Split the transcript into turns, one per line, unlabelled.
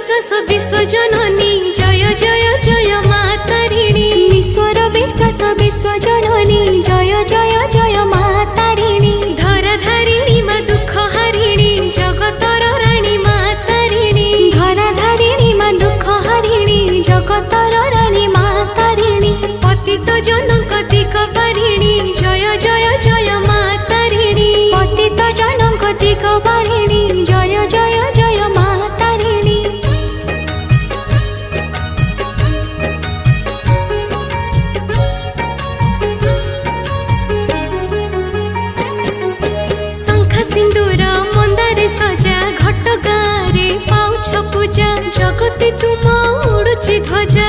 विश्वास विश्वजननी जय जय जय मा तारिणी
ईश्वर विश्वास विश्वजननी जय जय जय मा तारिणी
धराधारिणी मा दुख हारिणी जगतर राणी मा तारिणी
धराधारिणी मा दुख हारिणी जगतर राणी मा तारिणी
पतित जनक दिग पारिणी जय जय जय मा तारिणी
पतित जनक दिग पारिणी जय जय जय मा तारिणी
शंख सिंदूर मंदारे सजा घट गाँव पाउछ पूजा जगती तुम उड़ुची ध्वजा